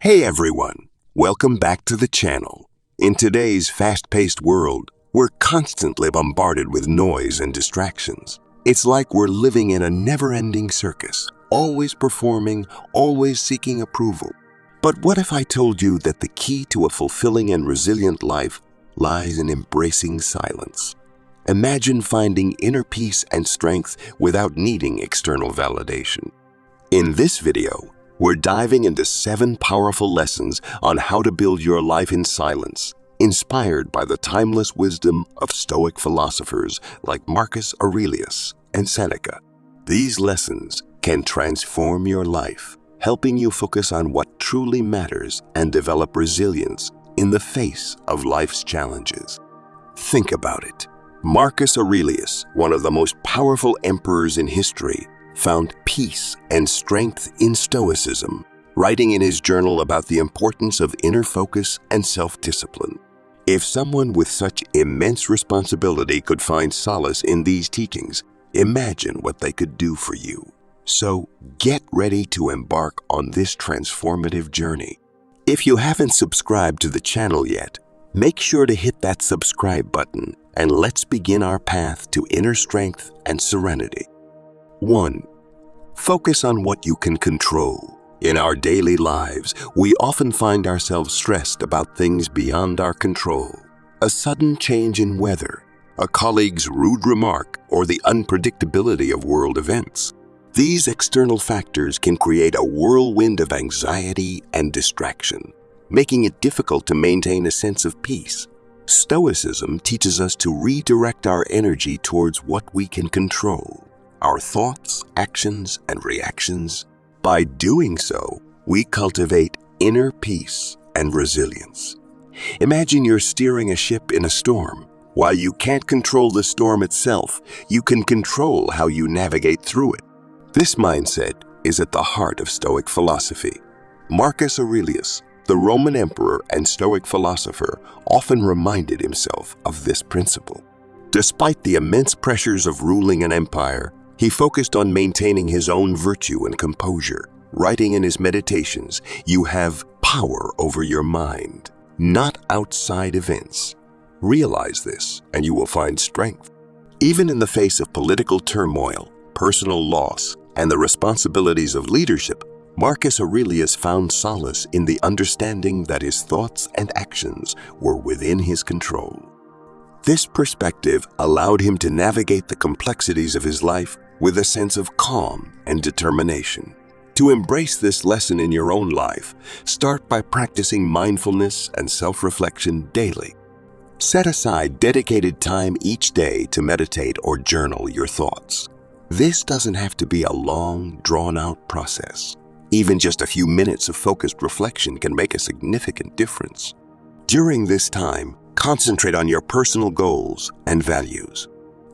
Hey everyone, welcome back to the channel. In today's fast-paced world, we're constantly bombarded with noise and distractions. It's like we're living in a never-ending circus, always performing, always seeking approval. But what if I told you that the key to a fulfilling and resilient life lies in embracing silence? Imagine finding inner peace and strength without needing external validation. In this video, we're diving into 7 powerful lessons on how to build your life in silence, inspired by the timeless wisdom of Stoic philosophers like Marcus Aurelius and Seneca. These lessons can transform your life, helping you focus on what truly matters and develop resilience in the face of life's challenges. Think about it. Marcus Aurelius, one of the most powerful emperors in history, found peace and strength in Stoicism, writing in his journal about the importance of inner focus and self-discipline. If someone with such immense responsibility could find solace in these teachings, imagine what they could do for you. So get ready to embark on this transformative journey. If you haven't subscribed to the channel yet, make sure to hit that subscribe button and let's begin our path to inner strength and serenity. 1. Focus on what you can control. In our daily lives, we often find ourselves stressed about things beyond our control. A sudden change in weather, a colleague's rude remark, or the unpredictability of world events. These external factors can create a whirlwind of anxiety and distraction, making it difficult to maintain a sense of peace. Stoicism teaches us to redirect our energy towards what we can control: our thoughts, actions, and reactions. By doing so, we cultivate inner peace and resilience. Imagine you're steering a ship in a storm. While you can't control the storm itself, you can control how you navigate through it. This mindset is at the heart of Stoic philosophy. Marcus Aurelius, the Roman emperor and Stoic philosopher, often reminded himself of this principle. Despite the immense pressures of ruling an empire, he focused on maintaining his own virtue and composure. Writing in his meditations, "You have power over your mind, not outside events. Realize this, and you will find strength." Even in the face of political turmoil, personal loss, and the responsibilities of leadership, Marcus Aurelius found solace in the understanding that his thoughts and actions were within his control. This perspective allowed him to navigate the complexities of his life with a sense of calm and determination. To embrace this lesson in your own life, start by practicing mindfulness and self-reflection daily. Set aside dedicated time each day to meditate or journal your thoughts. This doesn't have to be a long, drawn-out process. Even just a few minutes of focused reflection can make a significant difference. During this time, concentrate on your personal goals and values.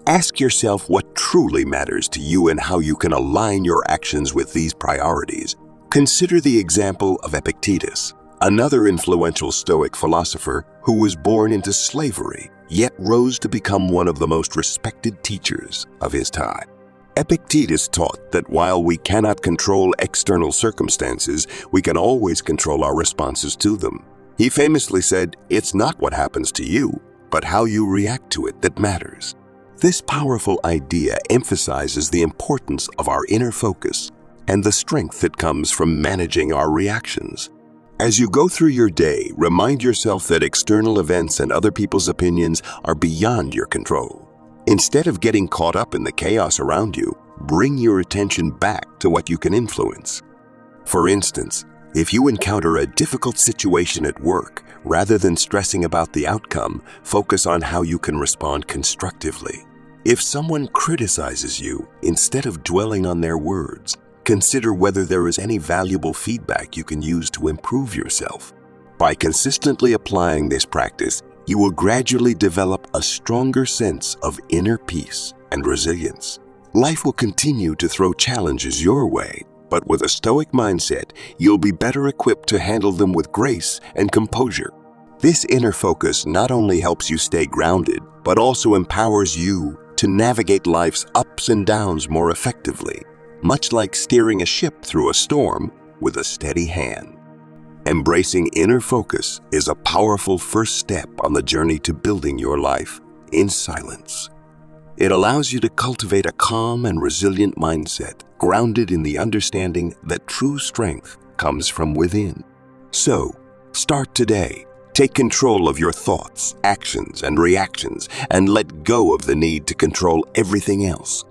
Ask yourself what truly matters to you and how you can align your actions with these priorities. Consider the example of Epictetus, another influential Stoic philosopher who was born into slavery, yet rose to become one of the most respected teachers of his time. Epictetus taught that while we cannot control external circumstances, we can always control our responses to them. He famously said, "It's not what happens to you, but how you react to it that matters." This powerful idea emphasizes the importance of our inner focus and the strength that comes from managing our reactions. As you go through your day, remind yourself that external events and other people's opinions are beyond your control. Instead of getting caught up in the chaos around you, bring your attention back to what you can influence. For instance, if you encounter a difficult situation at work, rather than stressing about the outcome, focus on how you can respond constructively. If someone criticizes you, instead of dwelling on their words, consider whether there is any valuable feedback you can use to improve yourself. By consistently applying this practice, you will gradually develop a stronger sense of inner peace and resilience. Life will continue to throw challenges your way, but with a Stoic mindset, you'll be better equipped to handle them with grace and composure. This inner focus not only helps you stay grounded, but also empowers you to navigate life's ups and downs more effectively, much like steering a ship through a storm with a steady hand. Embracing inner focus is a powerful first step on the journey to building your life in silence. It allows you to cultivate a calm and resilient mindset, grounded in the understanding that true strength comes from within. So, start today. Take control of your thoughts, actions, and reactions, and let go of the need to control everything else.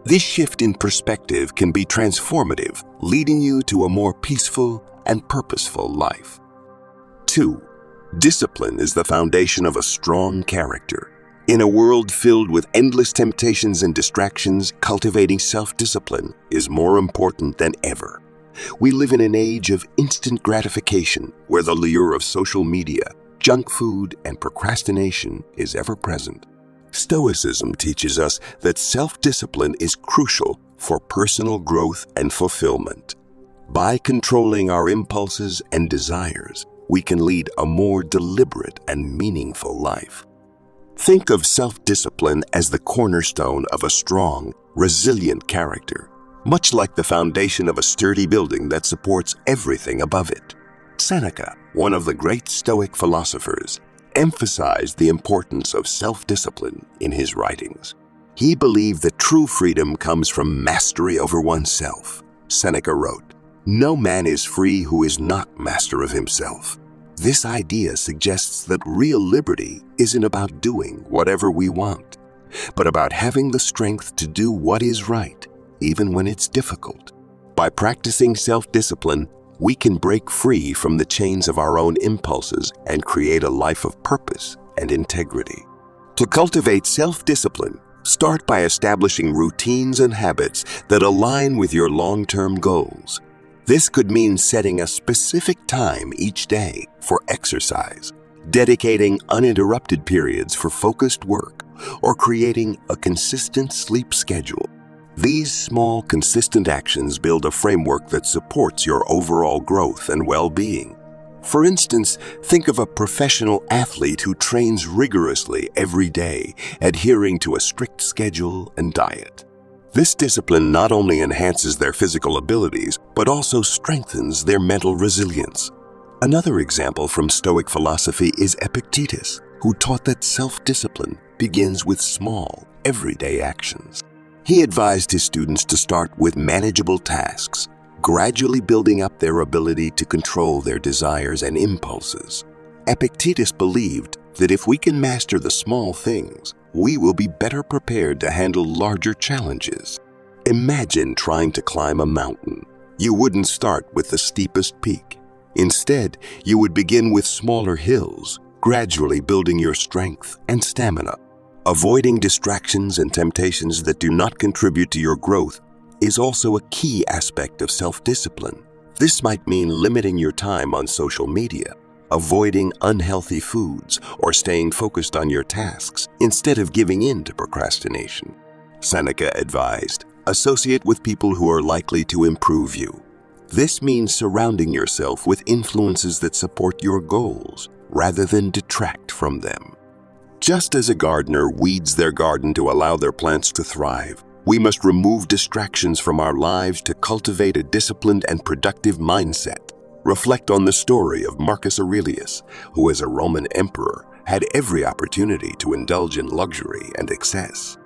This shift in perspective can be transformative, leading you to a more peaceful and purposeful life. 2. Discipline is the foundation of a strong character. In a world filled with endless temptations and distractions, cultivating self-discipline is more important than ever. We live in an age of instant gratification, where the lure of social media, junk food, and procrastination is ever present. Stoicism teaches us that self-discipline is crucial for personal growth and fulfillment. By controlling our impulses and desires, we can lead a more deliberate and meaningful life. Think of self-discipline as the cornerstone of a strong, resilient character, much like the foundation of a sturdy building that supports everything above it. Seneca, one of the great Stoic philosophers, emphasized the importance of self-discipline in his writings. He believed that true freedom comes from mastery over oneself. Seneca wrote, "No man is free who is not master of himself." This idea suggests that real liberty isn't about doing whatever we want, but about having the strength to do what is right, even when it's difficult. By practicing self-discipline, we can break free from the chains of our own impulses and create a life of purpose and integrity. To cultivate self-discipline, start by establishing routines and habits that align with your long-term goals. This could mean setting a specific time each day for exercise, dedicating uninterrupted periods for focused work, or creating a consistent sleep schedule. These small, consistent actions build a framework that supports your overall growth and well-being. For instance, think of a professional athlete who trains rigorously every day, adhering to a strict schedule and diet. This discipline not only enhances their physical abilities, but also strengthens their mental resilience. Another example from Stoic philosophy is Epictetus, who taught that self-discipline begins with small, everyday actions. He advised his students to start with manageable tasks, gradually building up their ability to control their desires and impulses. Epictetus believed that if we can master the small things, we will be better prepared to handle larger challenges. Imagine trying to climb a mountain. You wouldn't start with the steepest peak. Instead, you would begin with smaller hills, gradually building your strength and stamina. Avoiding distractions and temptations that do not contribute to your growth is also a key aspect of self-discipline. This might mean limiting your time on social media, avoiding unhealthy foods, or staying focused on your tasks instead of giving in to procrastination. Seneca advised, associate with people who are likely to improve you. This means surrounding yourself with influences that support your goals rather than detract from them. Just as a gardener weeds their garden to allow their plants to thrive, we must remove distractions from our lives to cultivate a disciplined and productive mindset. Reflect on the story of Marcus Aurelius, who as a Roman emperor had every opportunity to indulge in luxury and excess.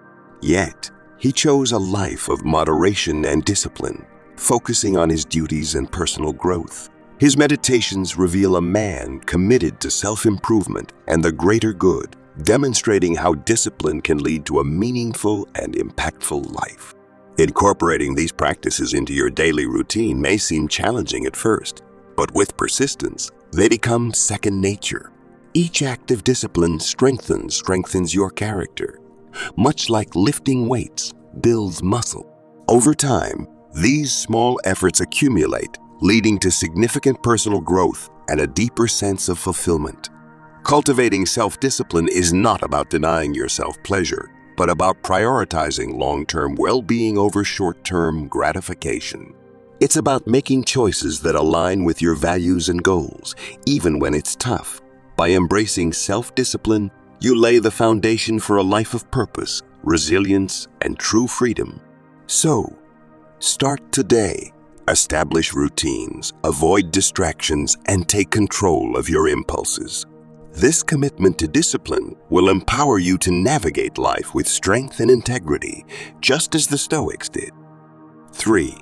Yet, he chose a life of moderation and discipline, focusing on his duties and personal growth. His meditations reveal a man committed to self-improvement and the greater good, demonstrating how discipline can lead to a meaningful and impactful life. Incorporating these practices into your daily routine may seem challenging at first, but with persistence, they become second nature. Each act of discipline strengthens your character, much like lifting weights builds muscle. Over time, these small efforts accumulate, leading to significant personal growth and a deeper sense of fulfillment. Cultivating self-discipline is not about denying yourself pleasure, but about prioritizing long-term well-being over short-term gratification. It's about making choices that align with your values and goals, even when it's tough. By embracing self-discipline, you lay the foundation for a life of purpose, resilience, and true freedom. So, start today. Establish routines, avoid distractions, and take control of your impulses. This commitment to discipline will empower you to navigate life with strength and integrity, just as the Stoics did. 3.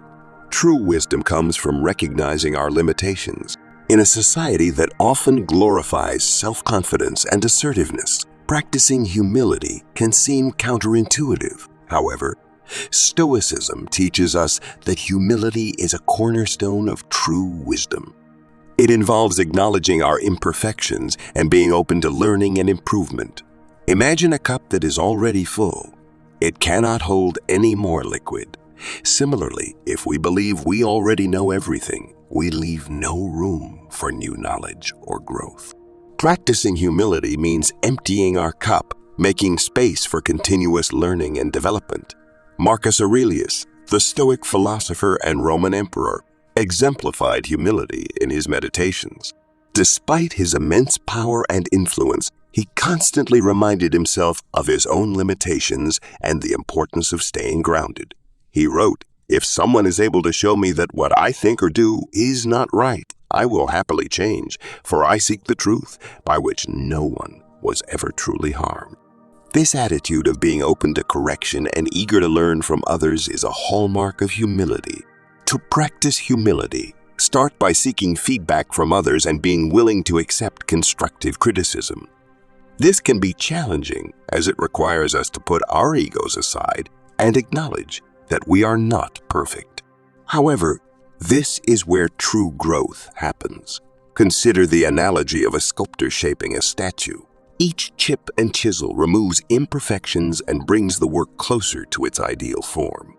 True wisdom comes from recognizing our limitations. In a society that often glorifies self-confidence and assertiveness, practicing humility can seem counterintuitive. However, Stoicism teaches us that humility is a cornerstone of true wisdom. It involves acknowledging our imperfections and being open to learning and improvement. Imagine a cup that is already full. It cannot hold any more liquid. Similarly, if we believe we already know everything, we leave no room for new knowledge or growth. Practicing humility means emptying our cup, making space for continuous learning and development. Marcus Aurelius, the Stoic philosopher and Roman emperor, exemplified humility in his meditations. Despite his immense power and influence, he constantly reminded himself of his own limitations and the importance of staying grounded. He wrote, "If someone is able to show me that what I think or do is not right, I will happily change, for I seek the truth, by which no one was ever truly harmed." This attitude of being open to correction and eager to learn from others is a hallmark of humility. To practice humility, start by seeking feedback from others and being willing to accept constructive criticism. This can be challenging as it requires us to put our egos aside and acknowledge that we are not perfect. However, this is where true growth happens. Consider the analogy of a sculptor shaping a statue. Each chip and chisel removes imperfections and brings the work closer to its ideal form.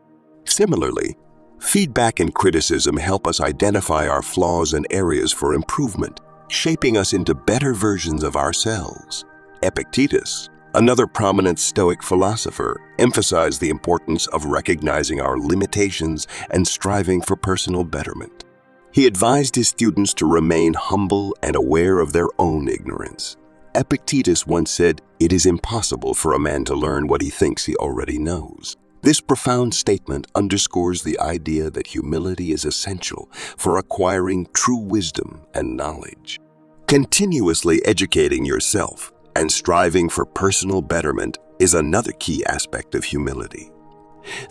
Similarly, feedback and criticism help us identify our flaws and areas for improvement, shaping us into better versions of ourselves. Epictetus, another prominent Stoic philosopher, emphasized the importance of recognizing our limitations and striving for personal betterment. He advised his students to remain humble and aware of their own ignorance. Epictetus once said, "It is impossible for a man to learn what he thinks he already knows." This profound statement underscores the idea that humility is essential for acquiring true wisdom and knowledge. Continuously educating yourself and striving for personal betterment is another key aspect of humility.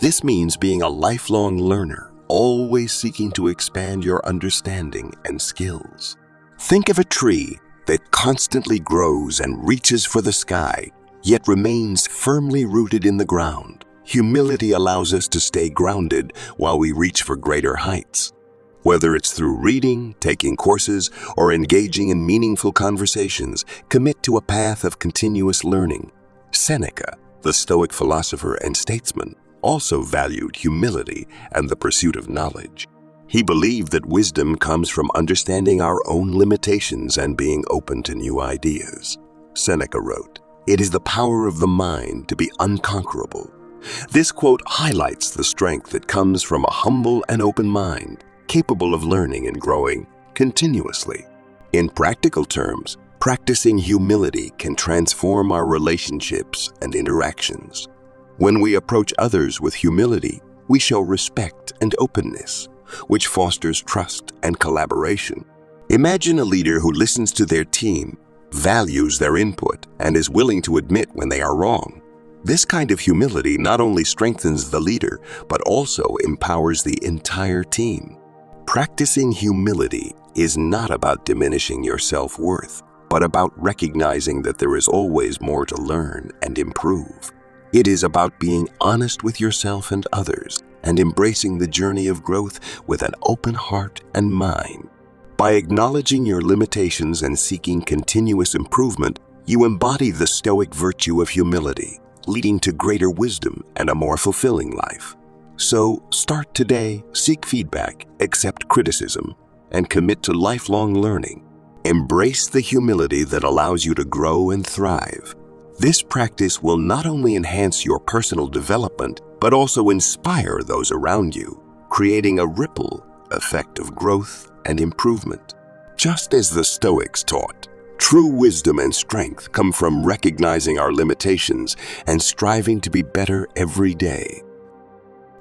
This means being a lifelong learner, always seeking to expand your understanding and skills. Think of a tree that constantly grows and reaches for the sky, yet remains firmly rooted in the ground. Humility allows us to stay grounded while we reach for greater heights. Whether it's through reading, taking courses, or engaging in meaningful conversations, commit to a path of continuous learning. Seneca, the Stoic philosopher and statesman, also valued humility and the pursuit of knowledge. He believed that wisdom comes from understanding our own limitations and being open to new ideas. Seneca wrote, "It is the power of the mind to be unconquerable." This quote highlights the strength that comes from a humble and open mind, capable of learning and growing continuously. In practical terms, practicing humility can transform our relationships and interactions. When we approach others with humility, we show respect and openness, which fosters trust and collaboration. Imagine a leader who listens to their team, values their input, and is willing to admit when they are wrong. This kind of humility not only strengthens the leader, but also empowers the entire team. Practicing humility is not about diminishing your self-worth, but about recognizing that there is always more to learn and improve. It is about being honest with yourself and others, and embracing the journey of growth with an open heart and mind. By acknowledging your limitations and seeking continuous improvement, you embody the Stoic virtue of humility, leading to greater wisdom and a more fulfilling life. So, start today, seek feedback, accept criticism, and commit to lifelong learning. Embrace the humility that allows you to grow and thrive. This practice will not only enhance your personal development, but also inspire those around you, creating a ripple effect of growth and improvement. Just as the Stoics taught, true wisdom and strength come from recognizing our limitations and striving to be better every day.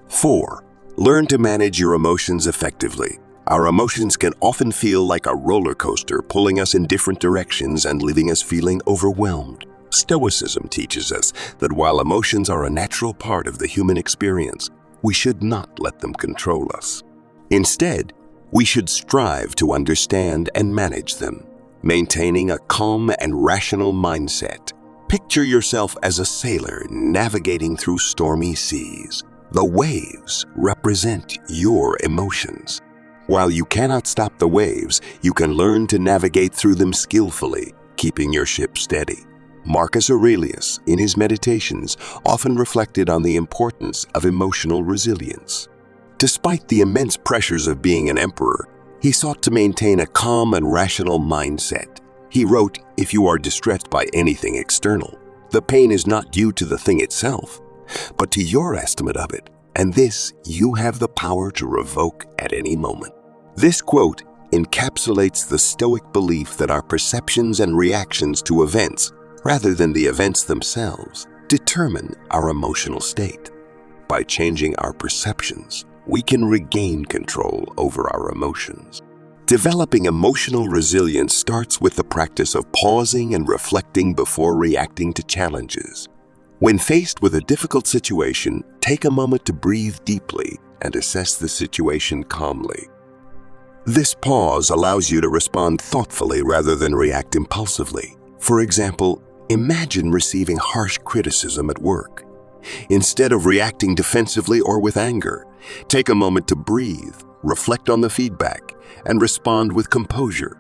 4. Learn to manage your emotions effectively. Our emotions can often feel like a roller coaster, pulling us in different directions and leaving us feeling overwhelmed. Stoicism teaches us that while emotions are a natural part of the human experience, we should not let them control us. Instead, we should strive to understand and manage them, maintaining a calm and rational mindset. Picture yourself as a sailor navigating through stormy seas. The waves represent your emotions. While you cannot stop the waves, you can learn to navigate through them skillfully, keeping your ship steady. Marcus Aurelius, in his meditations, often reflected on the importance of emotional resilience. Despite the immense pressures of being an emperor, he sought to maintain a calm and rational mindset. He wrote, "If you are distressed by anything external, the pain is not due to the thing itself, but to your estimate of it, and this you have the power to revoke at any moment." This quote encapsulates the Stoic belief that our perceptions and reactions to events, rather than the events themselves, determine our emotional state. By changing our perceptions, we can regain control over our emotions. Developing emotional resilience starts with the practice of pausing and reflecting before reacting to challenges. When faced with a difficult situation, take a moment to breathe deeply and assess the situation calmly. This pause allows you to respond thoughtfully rather than react impulsively. For example, imagine receiving harsh criticism at work. Instead of reacting defensively or with anger, take a moment to breathe, reflect on the feedback, and respond with composure.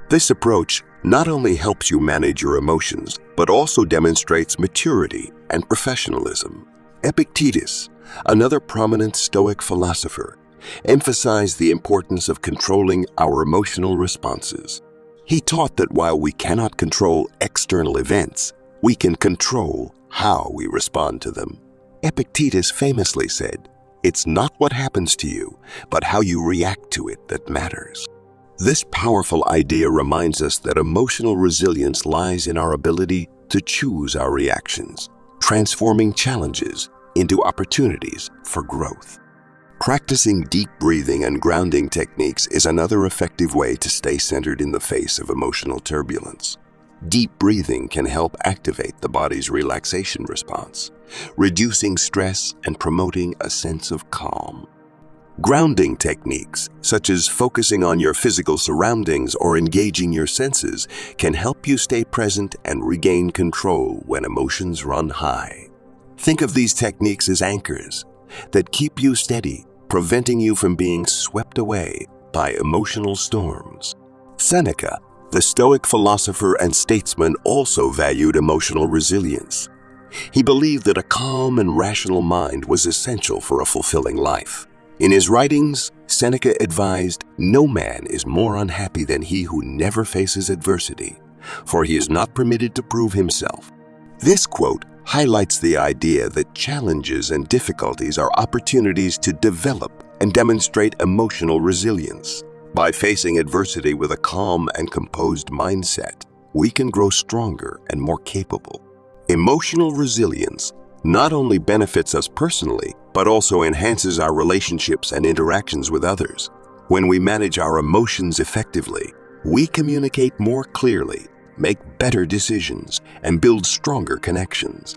This approach not only helps you manage your emotions, but also demonstrates maturity and professionalism. Epictetus, another prominent Stoic philosopher, emphasized the importance of controlling our emotional responses. He taught that while we cannot control external events, we can control how we respond to them. Epictetus famously said, "It's not what happens to you, but how you react to it that matters." This powerful idea reminds us that emotional resilience lies in our ability to choose our reactions, transforming challenges into opportunities for growth. Practicing deep breathing and grounding techniques is another effective way to stay centered in the face of emotional turbulence. Deep breathing can help activate the body's relaxation response, reducing stress and promoting a sense of calm. Grounding techniques, such as focusing on your physical surroundings or engaging your senses, can help you stay present and regain control when emotions run high. Think of these techniques as anchors that keep you steady, preventing you from being swept away by emotional storms. Seneca, the Stoic philosopher and statesman, also valued emotional resilience. He believed that a calm and rational mind was essential for a fulfilling life. In his writings, Seneca advised, "No man is more unhappy than he who never faces adversity, for he is not permitted to prove himself." This quote highlights the idea that challenges and difficulties are opportunities to develop and demonstrate emotional resilience. By facing adversity with a calm and composed mindset, we can grow stronger and more capable. Emotional resilience not only benefits us personally, but also enhances our relationships and interactions with others. When we manage our emotions effectively, we communicate more clearly, make better decisions, and build stronger connections.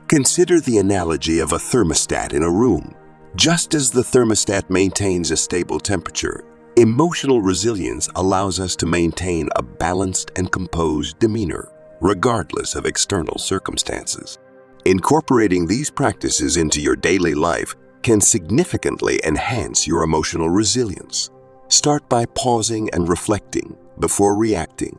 Consider the analogy of a thermostat in a room. Just as the thermostat maintains a stable temperature, emotional resilience allows us to maintain a balanced and composed demeanor, regardless of external circumstances. Incorporating these practices into your daily life can significantly enhance your emotional resilience. Start by pausing and reflecting before reacting,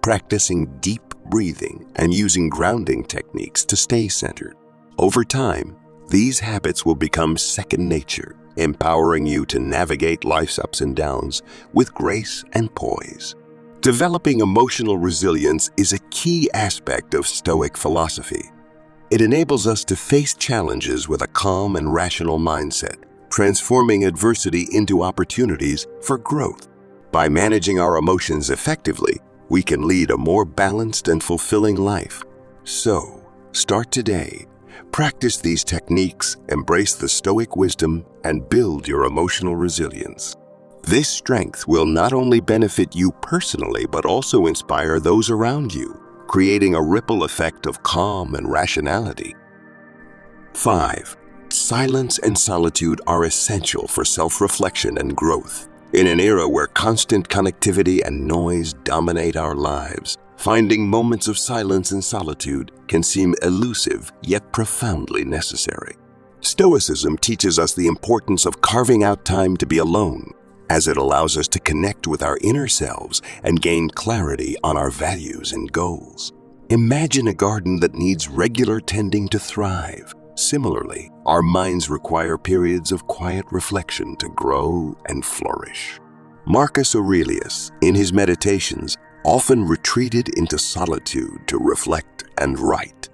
practicing deep breathing and using grounding techniques to stay centered. Over time, these habits will become second nature, empowering you to navigate life's ups and downs with grace and poise. Developing emotional resilience is a key aspect of Stoic philosophy. It enables us to face challenges with a calm and rational mindset, transforming adversity into opportunities for growth. By managing our emotions effectively, we can lead a more balanced and fulfilling life. So, start today. Practice these techniques, embrace the Stoic wisdom, and build your emotional resilience. This strength will not only benefit you personally, but also inspire those around you, creating a ripple effect of calm and rationality. 5. Silence and solitude are essential for self-reflection and growth. In an era where constant connectivity and noise dominate our lives, finding moments of silence and solitude can seem elusive yet profoundly necessary. Stoicism teaches us the importance of carving out time to be alone, as it allows us to connect with our inner selves and gain clarity on our values and goals. Imagine a garden that needs regular tending to thrive. Similarly, our minds require periods of quiet reflection to grow and flourish. Marcus Aurelius, in his meditations, often retreated into solitude to reflect and write.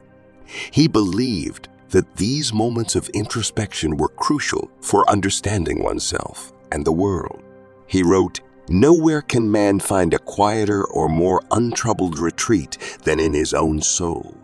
He believed that these moments of introspection were crucial for understanding oneself and the world. He wrote, "Nowhere can man find a quieter or more untroubled retreat than in his own soul."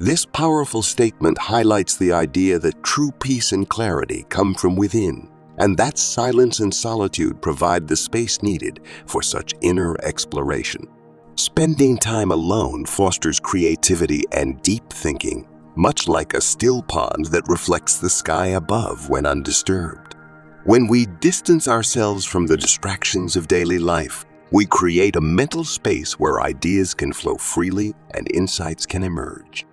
This powerful statement highlights the idea that true peace and clarity come from within, and that silence and solitude provide the space needed for such inner exploration. Spending time alone fosters creativity and deep thinking, much like a still pond that reflects the sky above when undisturbed. When we distance ourselves from the distractions of daily life, we create a mental space where ideas can flow freely and insights can emerge.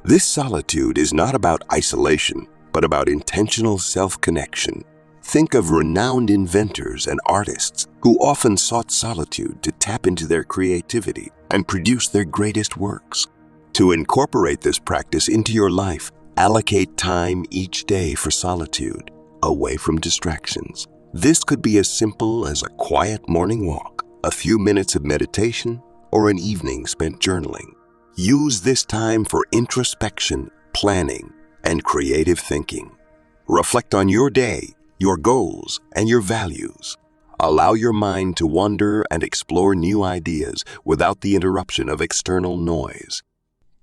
This solitude is not about isolation, but about intentional self-connection. Think of renowned inventors and artists who often sought solitude to tap into their creativity and produce their greatest works. To incorporate this practice into your life, allocate time each day for solitude, away from distractions. This could be as simple as a quiet morning walk, a few minutes of meditation, or an evening spent journaling. Use this time for introspection, planning, and creative thinking. Reflect on your day, your goals, and your values. Allow your mind to wander and explore new ideas without the interruption of external noise.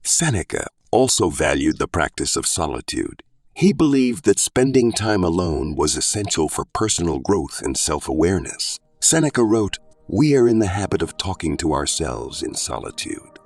Seneca also valued the practice of solitude. He believed that spending time alone was essential for personal growth and self-awareness. Seneca wrote, "We are in the habit of talking to ourselves in solitude.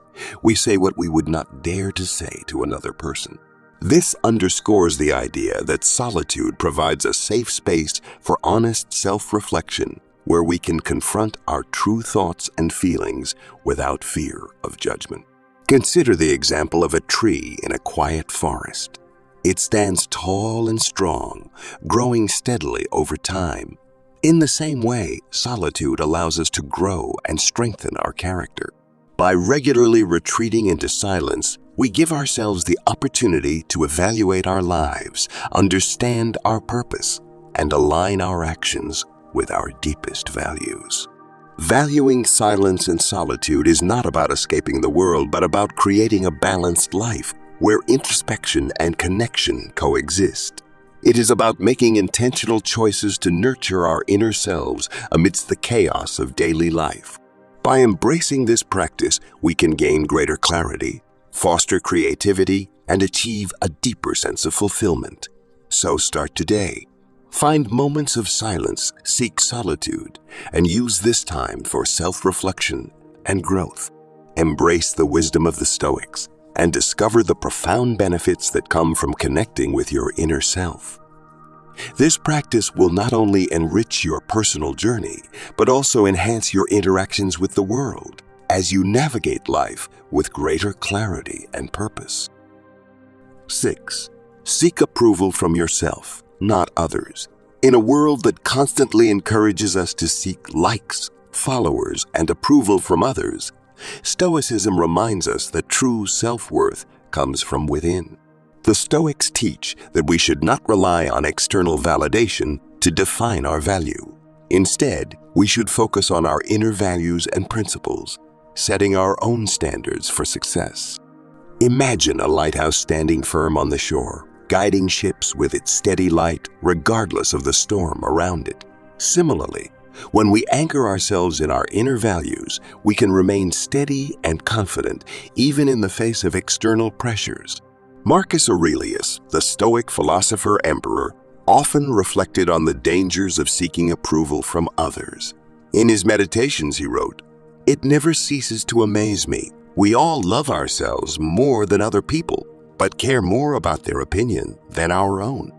We say what we would not dare to say to another person." This underscores the idea that solitude provides a safe space for honest self-reflection, where we can confront our true thoughts and feelings without fear of judgment. Consider the example of a tree in a quiet forest. It stands tall and strong, growing steadily over time. In the same way, solitude allows us to grow and strengthen our character. By regularly retreating into silence, we give ourselves the opportunity to evaluate our lives, understand our purpose, and align our actions with our deepest values. Valuing silence and solitude is not about escaping the world, but about creating a balanced life where introspection and connection coexist. It is about making intentional choices to nurture our inner selves amidst the chaos of daily life. By embracing this practice, we can gain greater clarity, foster creativity, and achieve a deeper sense of fulfillment. So start today. Find moments of silence, seek solitude, and use this time for self-reflection and growth. Embrace the wisdom of the Stoics and discover the profound benefits that come from connecting with your inner self. This practice will not only enrich your personal journey, but also enhance your interactions with the world as you navigate life with greater clarity and purpose. 6. Seek approval from yourself, not others. In a world that constantly encourages us to seek likes, followers, and approval from others, Stoicism reminds us that true self-worth comes from within. The Stoics teach that we should not rely on external validation to define our value. Instead, we should focus on our inner values and principles, setting our own standards for success. Imagine a lighthouse standing firm on the shore, guiding ships with its steady light regardless of the storm around it. Similarly, when we anchor ourselves in our inner values, we can remain steady and confident even in the face of external pressures. Marcus Aurelius, the Stoic philosopher-emperor, often reflected on the dangers of seeking approval from others. In his meditations, he wrote, "It never ceases to amaze me. We all love ourselves more than other people, but care more about their opinion than our own."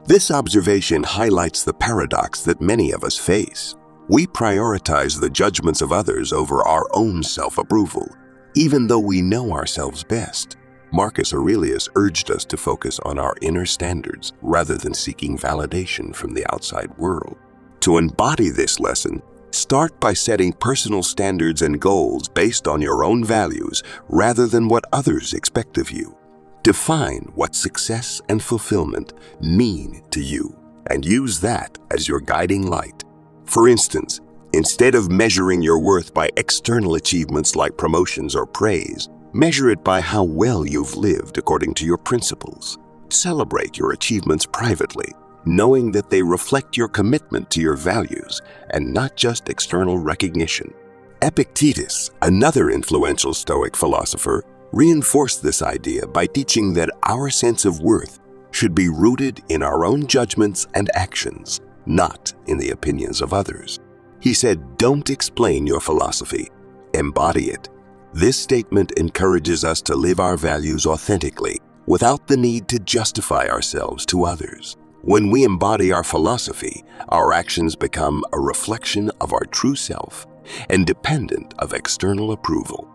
This observation highlights the paradox that many of us face. We prioritize the judgments of others over our own self-approval, even though we know ourselves best. Marcus Aurelius urged us to focus on our inner standards rather than seeking validation from the outside world. To embody this lesson, start by setting personal standards and goals based on your own values rather than what others expect of you. Define what success and fulfillment mean to you and use that as your guiding light. For instance, instead of measuring your worth by external achievements like promotions or praise, measure it by how well you've lived according to your principles. Celebrate your achievements privately, knowing that they reflect your commitment to your values and not just external recognition. Epictetus, another influential Stoic philosopher, reinforced this idea by teaching that our sense of worth should be rooted in our own judgments and actions, not in the opinions of others. He said, "Don't explain your philosophy, embody it." This statement encourages us to live our values authentically without the need to justify ourselves to others. When we embody our philosophy, our actions become a reflection of our true self, independent of external approval.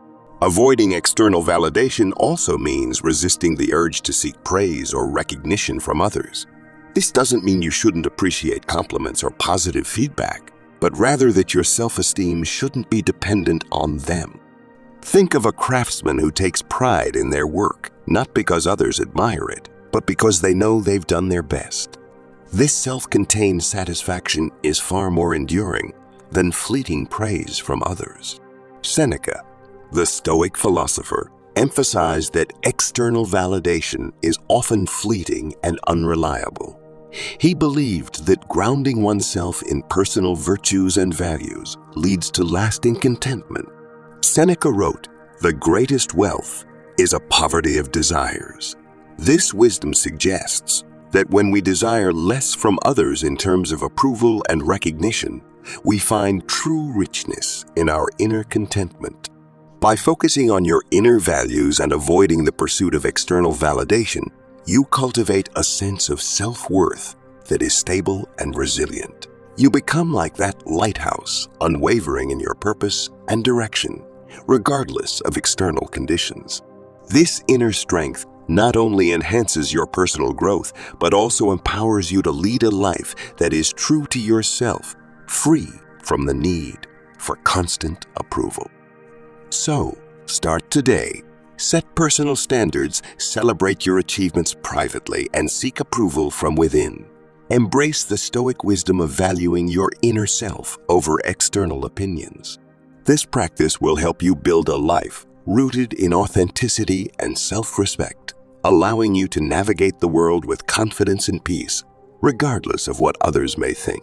Avoiding external validation also means resisting the urge to seek praise or recognition from others. This doesn't mean you shouldn't appreciate compliments or positive feedback, but rather that your self-esteem shouldn't be dependent on them. Think of a craftsman who takes pride in their work, not because others admire it, but because they know they've done their best. This self-contained satisfaction is far more enduring than fleeting praise from others. Seneca, the Stoic philosopher, emphasized that external validation is often fleeting and unreliable. He believed that grounding oneself in personal virtues and values leads to lasting contentment. Seneca wrote, "The greatest wealth is a poverty of desires." This wisdom suggests that when we desire less from others in terms of approval and recognition, we find true richness in our inner contentment. By focusing on your inner values and avoiding the pursuit of external validation, you cultivate a sense of self-worth that is stable and resilient. You become like that lighthouse, unwavering in your purpose and direction, regardless of external conditions. This inner strength not only enhances your personal growth, but also empowers you to lead a life that is true to yourself, free from the need for constant approval. So, start today. Set personal standards, celebrate your achievements privately, and seek approval from within. Embrace the Stoic wisdom of valuing your inner self over external opinions. This practice will help you build a life rooted in authenticity and self-respect, allowing you to navigate the world with confidence and peace, regardless of what others may think.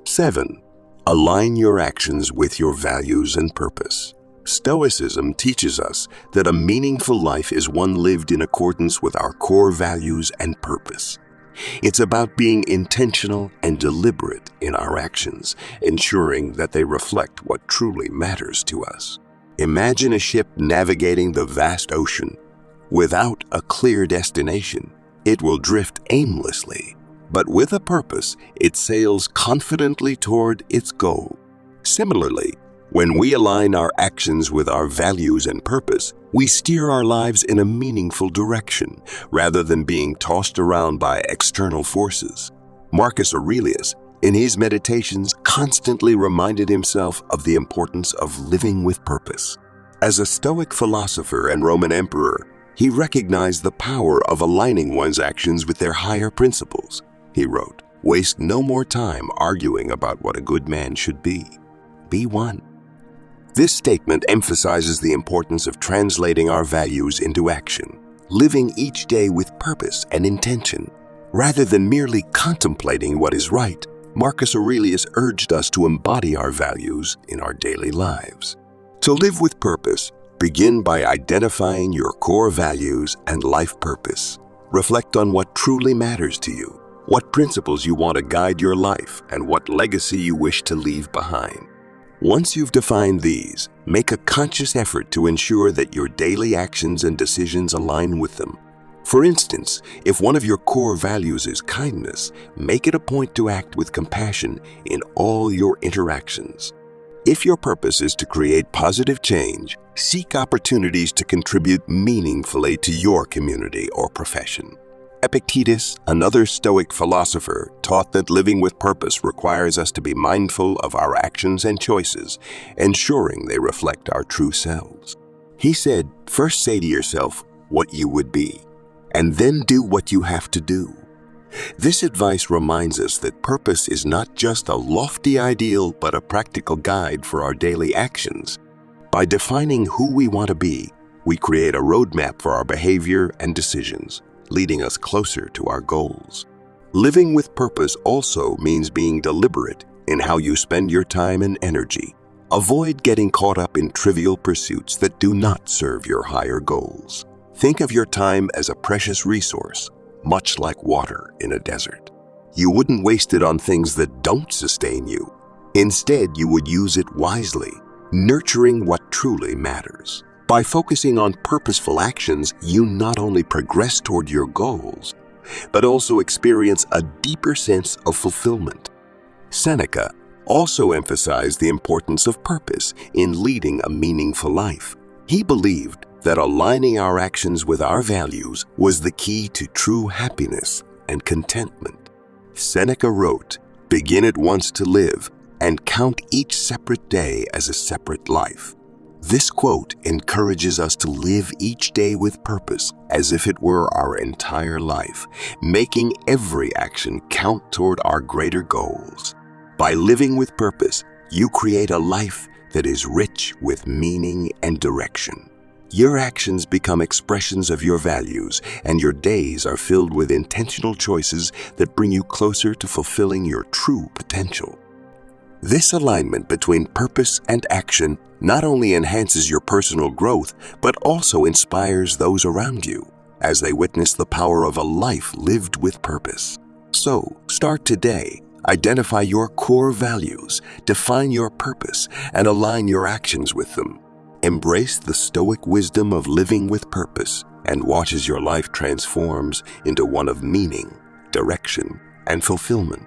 7. Align your actions with your values and purpose. Stoicism teaches us that a meaningful life is one lived in accordance with our core values and purpose. It's about being intentional and deliberate in our actions, ensuring that they reflect what truly matters to us. Imagine a ship navigating the vast ocean. Without a clear destination, it will drift aimlessly, but with a purpose, it sails confidently toward its goal. Similarly, when we align our actions with our values and purpose, we steer our lives in a meaningful direction rather than being tossed around by external forces. Marcus Aurelius, in his meditations, constantly reminded himself of the importance of living with purpose. As a Stoic philosopher and Roman emperor, he recognized the power of aligning one's actions with their higher principles. He wrote, "Waste no more time arguing about what a good man should be. Be one." This statement emphasizes the importance of translating our values into action, living each day with purpose and intention. Rather than merely contemplating what is right, Marcus Aurelius urged us to embody our values in our daily lives. To live with purpose, Begin by identifying your core values and life purpose. Reflect on what truly matters to you, what principles you want to guide your life, and what legacy you wish to leave behind. Once you've defined these, make a conscious effort to ensure that your daily actions and decisions align with them. For instance, if one of your core values is kindness, make it a point to act with compassion in all your interactions. If your purpose is to create positive change, seek opportunities to contribute meaningfully to your community or profession. Epictetus, another Stoic philosopher, taught that living with purpose requires us to be mindful of our actions and choices, ensuring they reflect our true selves. He said, first say to yourself what you would be, and then do what you have to do. This advice reminds us that purpose is not just a lofty ideal, but a practical guide for our daily actions. By defining who we want to be, we create a roadmap for our behavior and decisions, leading us closer to our goals. Living with purpose also means being deliberate in how you spend your time and energy. Avoid getting caught up in trivial pursuits that do not serve your higher goals. Think of your time as a precious resource, much like water in a desert. You wouldn't waste it on things that don't sustain you. Instead, you would use it wisely, nurturing what truly matters. By focusing on purposeful actions, you not only progress toward your goals, but also experience a deeper sense of fulfillment. Seneca also emphasized the importance of purpose in leading a meaningful life. He believed that aligning our actions with our values was the key to true happiness and contentment. Seneca wrote, "Begin at once to live, and count each separate day as a separate life." This quote encourages us to live each day with purpose as if it were our entire life, making every action count toward our greater goals. By living with purpose, you create a life that is rich with meaning and direction. Your actions become expressions of your values, and your days are filled with intentional choices that bring you closer to fulfilling your true potential. This alignment between purpose and action not only enhances your personal growth, but also inspires those around you as they witness the power of a life lived with purpose. So, start today. Identify your core values, define your purpose, and align your actions with them. Embrace the Stoic wisdom of living with purpose and watch as your life transforms into one of meaning, direction, and fulfillment.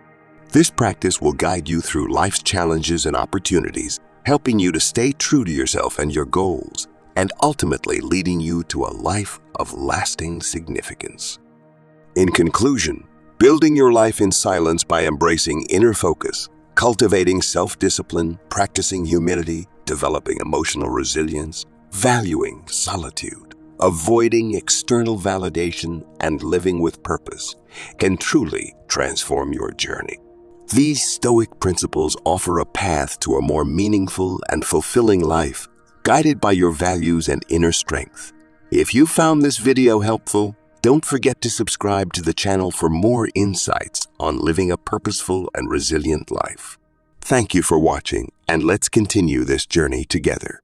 This practice will guide you through life's challenges and opportunities, helping you to stay true to yourself and your goals, and ultimately leading you to a life of lasting significance. In conclusion, building your life in silence by embracing inner focus, cultivating self-discipline, practicing humility, developing emotional resilience, valuing solitude, avoiding external validation, and living with purpose can truly transform your journey. These Stoic principles offer a path to a more meaningful and fulfilling life, guided by your values and inner strength. If you found this video helpful, don't forget to subscribe to the channel for more insights on living a purposeful and resilient life. Thank you for watching, and let's continue this journey together.